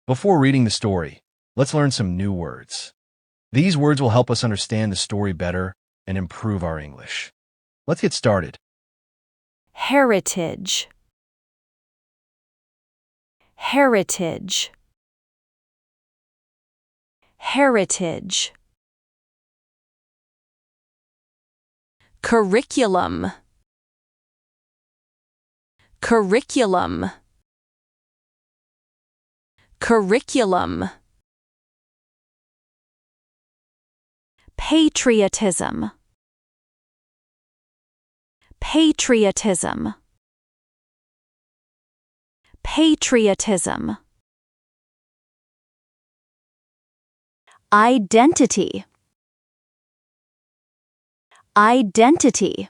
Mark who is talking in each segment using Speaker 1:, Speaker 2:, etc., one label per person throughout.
Speaker 1: Before reading the story, let's learn some new words. These words will help us understand the story better and improve our English. Let's get started.
Speaker 2: Heritage. Heritage. Heritage. Curriculum. Curriculum. Curriculum. Patriotism. Patriotism. Patriotism. Identity. Identity.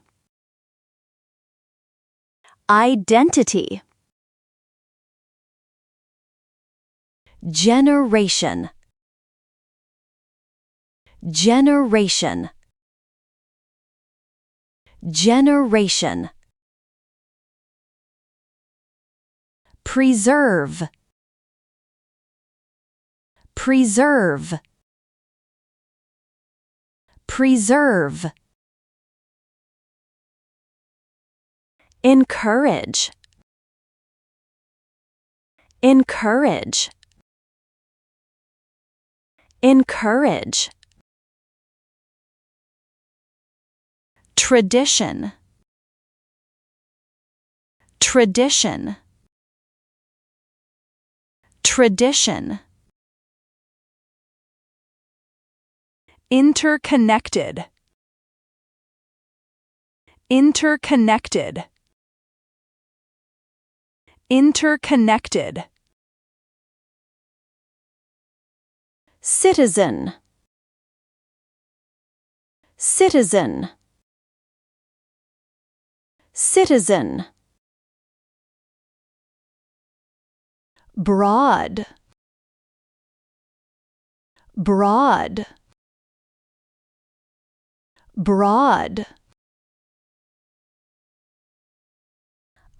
Speaker 2: Identity. Generation. Generation. Generation. Preserve. Preserve. Preserve. Encourage. Encourage. Encourage. Tradition. Tradition. Tradition. Interconnected. Interconnected. Interconnected. Citizen. Citizen. Citizen. Broad. Broad. Broad.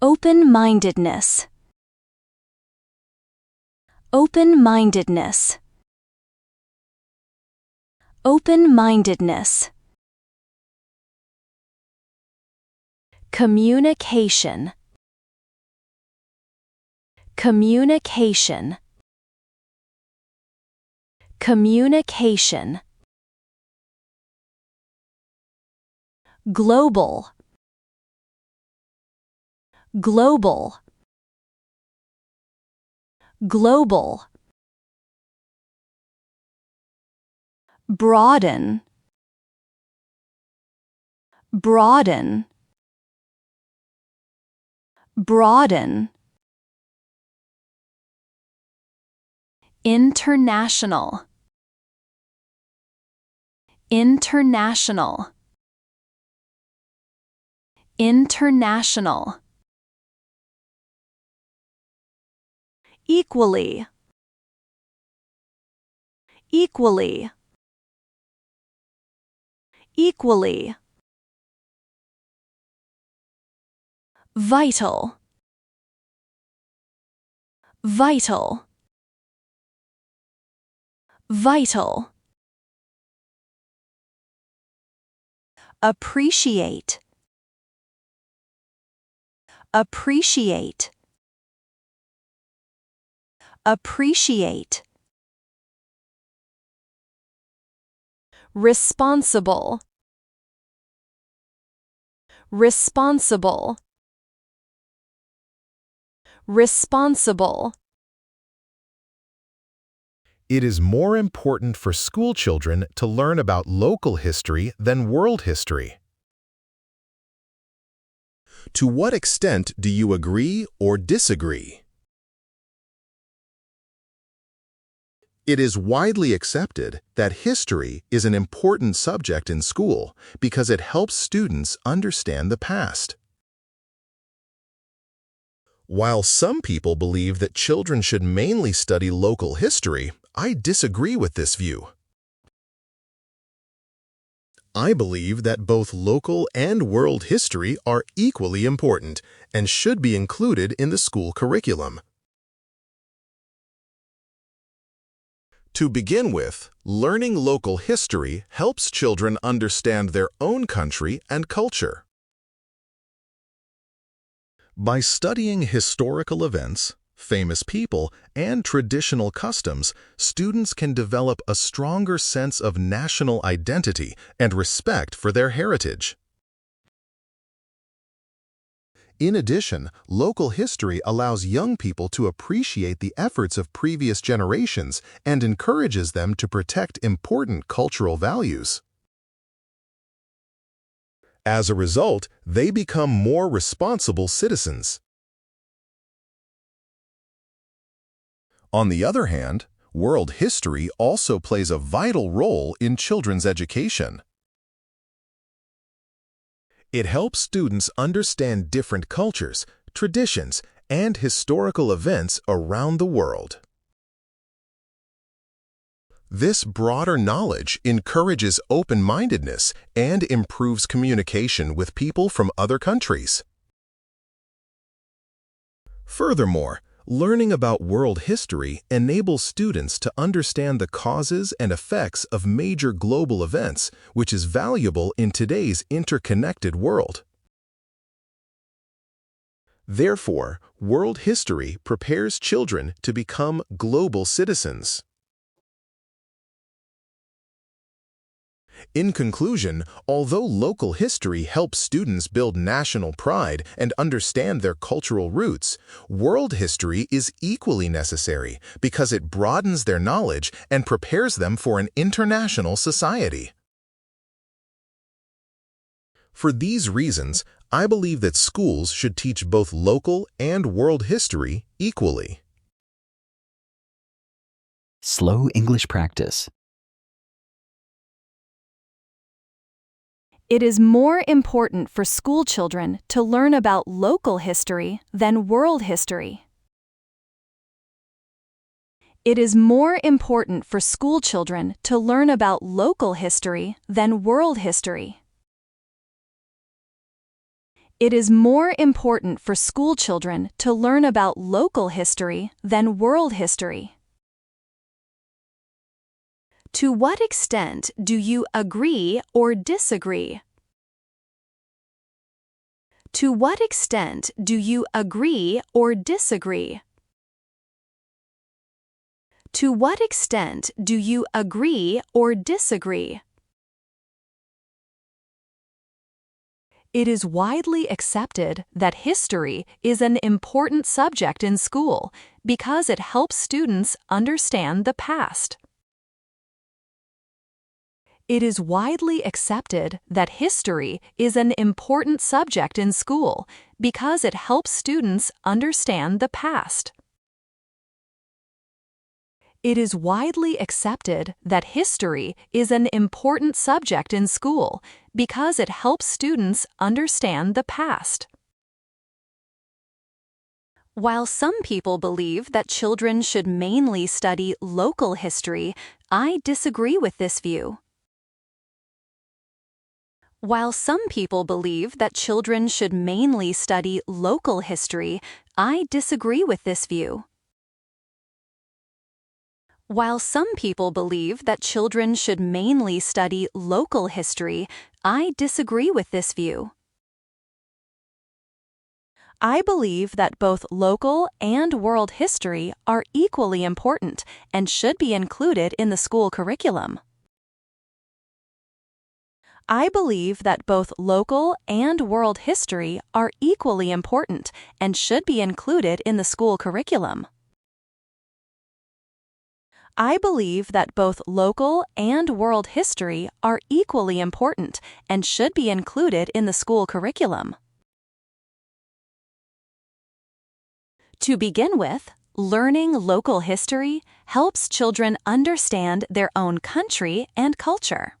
Speaker 2: Open-mindedness. Open-mindedness. Open-mindedness. Communication. Communication. Communication. Global. Global. Global. Broaden. Broaden. Broaden. International. International. International. Equally. Equally. Equally. Vital. Vital. Vital. Appreciate. Appreciate. Appreciate. Responsible. Responsible. Responsible.
Speaker 3: It is more important for school children to learn about local history than world history. To what extent do you agree or disagree? It is widely accepted that history is an important subject in school because it helps students understand the past. While some people believe that children should mainly study local history, I disagree with this view. I believe that both local and world history are equally important and should be included in the school curriculum. To begin with, learning local history helps children understand their own country and culture. By studying historical events, famous people, and traditional customs, students can develop a stronger sense of national identity and respect for their heritage. In addition, local history allows young people to appreciate the efforts of previous generations and encourages them to protect important cultural values. As a result, they become more responsible citizens. On the other hand, world history also plays a vital role in children's education. It helps students understand different cultures, traditions, and historical events around the world. This broader knowledge encourages open-mindedness and improves communication with people from other countries. Furthermore, learning about world history enables students to understand the causes and effects of major global events, which is valuable in today's interconnected world. Therefore, world history prepares children to become global citizens. In conclusion, although local history helps students build national pride and understand their cultural roots, world history is equally necessary because it broadens their knowledge and prepares them for an international society. For these reasons, I believe that schools should teach both local and world history equally.
Speaker 4: Slow English Practice.
Speaker 2: It is more important for schoolchildren to learn about local history than world history. It is more important for schoolchildren to learn about local history than world history. It is more important for schoolchildren to learn about local history than world history. To what extent do you agree or disagree? To what extent do you agree or disagree? To what extent do you agree or disagree? It is widely accepted that history is an important subject in school because it helps students understand the past. It is widely accepted that history is an important subject in school because it helps students understand the past. It is widely accepted that history is an important subject in school because it helps students understand the past. While some people believe that children should mainly study local history, I disagree with this view. While some people believe that children should mainly study local history, I disagree with this view. While some people believe that children should mainly study local history, I disagree with this view. I believe that both local and world history are equally important and should be included in the school curriculum. I believe that both local and world history are equally important and should be included in the school curriculum. I believe that both local and world history are equally important and should be included in the school curriculum. To begin with, learning local history helps children understand their own country and culture.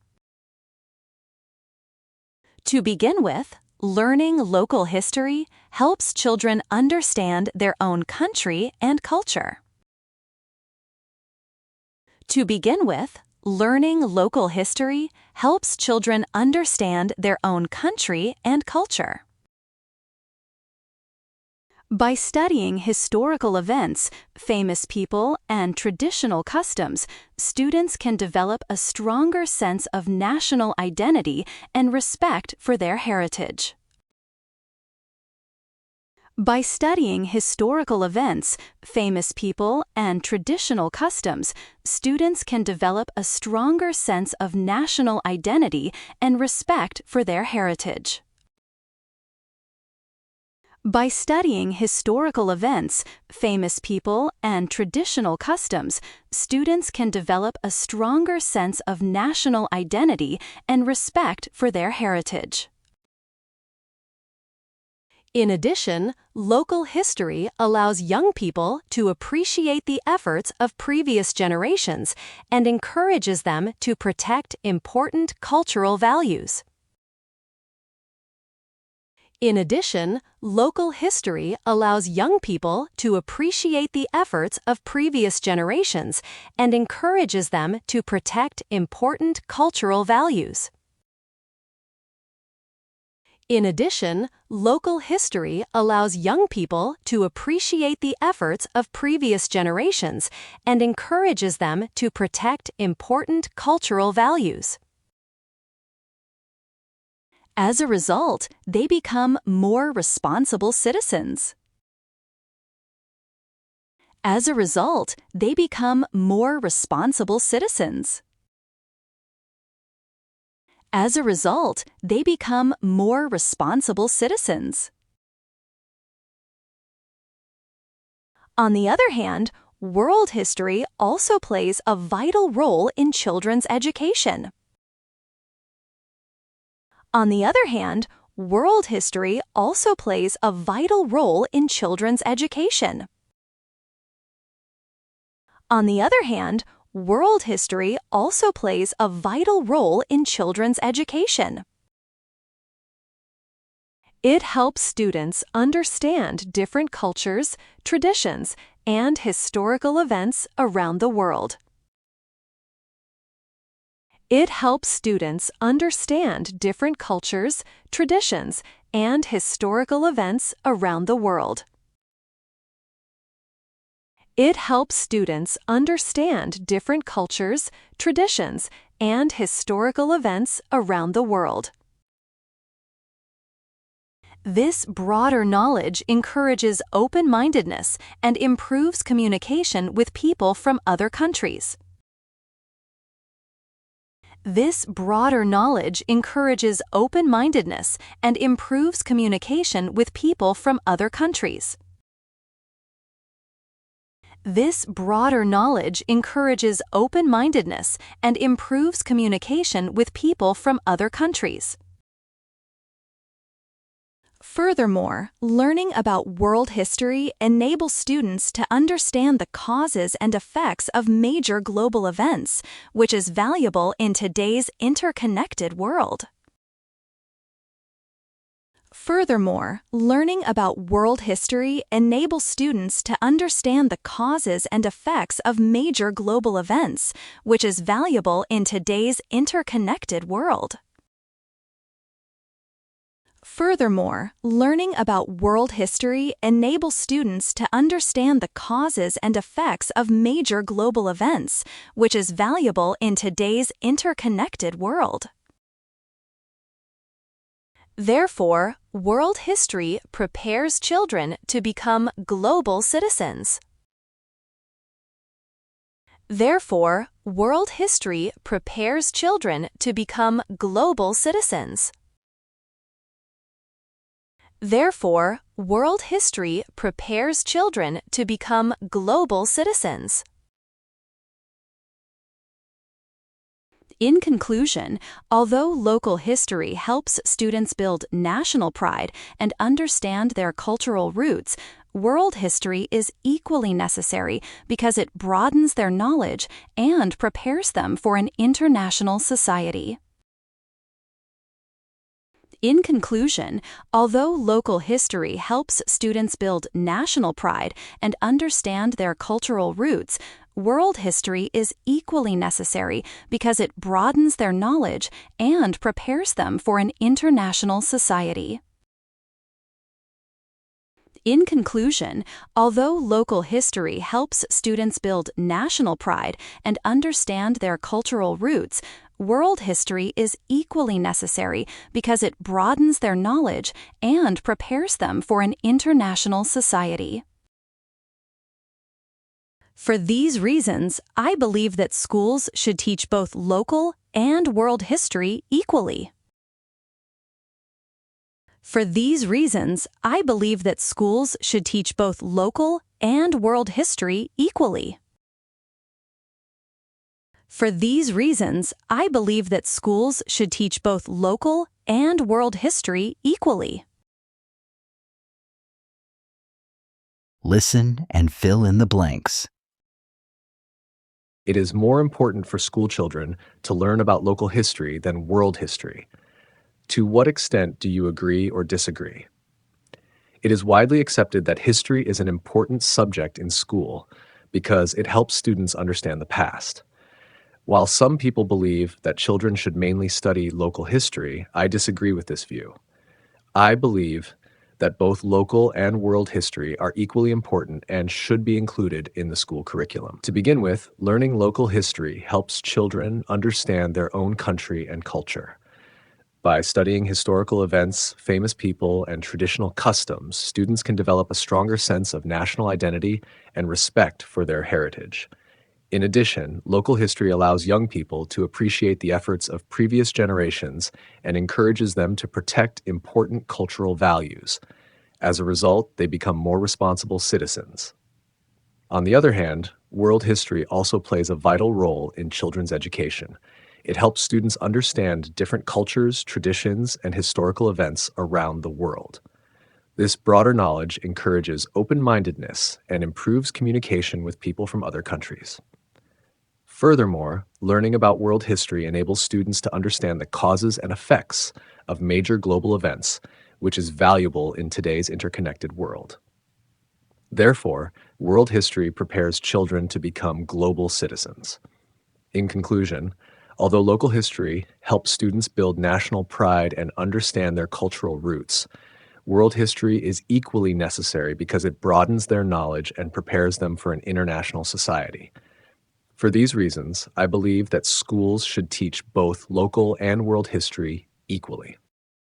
Speaker 2: To begin with, learning local history helps children understand their own country and culture. To begin with, learning local history helps children understand their own country and culture. By studying historical events, famous people, and traditional customs, students can develop a stronger sense of national identity and respect for their heritage. By studying historical events, famous people, and traditional customs, students can develop a stronger sense of national identity and respect for their heritage. By studying historical events, famous people, and traditional customs, students can develop a stronger sense of national identity and respect for their heritage. In addition, local history allows young people to appreciate the efforts of previous generations and encourages them to protect important cultural values. In addition, local history allows young people to appreciate the efforts of previous generations and encourages them to protect important cultural values. In addition, local history allows young people to appreciate the efforts of previous generations and encourages them to protect important cultural values. As a result, they become more responsible citizens. As a result, they become more responsible citizens. As a result, they become more responsible citizens. On the other hand, world history also plays a vital role in children's education. On the other hand, world history also plays a vital role in children's education. On the other hand, world history also plays a vital role in children's education. It helps students understand different cultures, traditions, and historical events around the world. It helps students understand different cultures, traditions, and historical events around the world. It helps students understand different cultures, traditions, and historical events around the world. This broader knowledge encourages open-mindedness and improves communication with people from other countries. This broader knowledge encourages open-mindedness and improves communication with people from other countries. This broader knowledge encourages open-mindedness and improves communication with people from other countries. Furthermore, learning about world history enables students to understand the causes and effects of major global events, which is valuable in today's interconnected world. Furthermore, learning about world history enables students to understand the causes and effects of major global events, which is valuable in today's interconnected world. Furthermore, learning about world history enables students to understand the causes and effects of major global events, which is valuable in today's interconnected world. Therefore, world history prepares children to become global citizens. Therefore, world history prepares children to become global citizens. Therefore, world history prepares children to become global citizens. In conclusion, although local history helps students build national pride and understand their cultural roots, world history is equally necessary because it broadens their knowledge and prepares them for an international society. In conclusion, although local history helps students build national pride and understand their cultural roots, world history is equally necessary because it broadens their knowledge and prepares them for an international society. In conclusion, although local history helps students build national pride and understand their cultural roots, world history is equally necessary because it broadens their knowledge and prepares them for an international society. For these reasons, I believe that schools should teach both local and world history equally. For these reasons, I believe that schools should teach both local and world history equally. For these reasons, I believe that schools should teach both local and world history equally.
Speaker 4: Listen and fill in the blanks.
Speaker 5: It is more important for schoolchildren to learn about local history than world history. To what extent do you agree or disagree? It is widely accepted that history is an important subject in school because it helps students understand the past. While some people believe that children should mainly study local history, I disagree with this view. I believe that both local and world history are equally important and should be included in the school curriculum. To begin with, learning local history helps children understand their own country and culture. By studying historical events, famous people, and traditional customs, students can develop a stronger sense of national identity and respect for their heritage. In addition, local history allows young people to appreciate the efforts of previous generations and encourages them to protect important cultural values. As a result, they become more responsible citizens. On the other hand, world history also plays a vital role in children's education. It helps students understand different cultures, traditions, and historical events around the world. This broader knowledge encourages open-mindedness and improves communication with people from other countries. Furthermore, learning about world history enables students to understand the causes and effects of major global events, which is valuable in today's interconnected world. Therefore, world history prepares children to become global citizens. In conclusion, although local history helps students build national pride and understand their cultural roots, world history is equally necessary because it broadens their knowledge and prepares them for an international society. For these reasons, I believe that schools should teach both local and world history equally.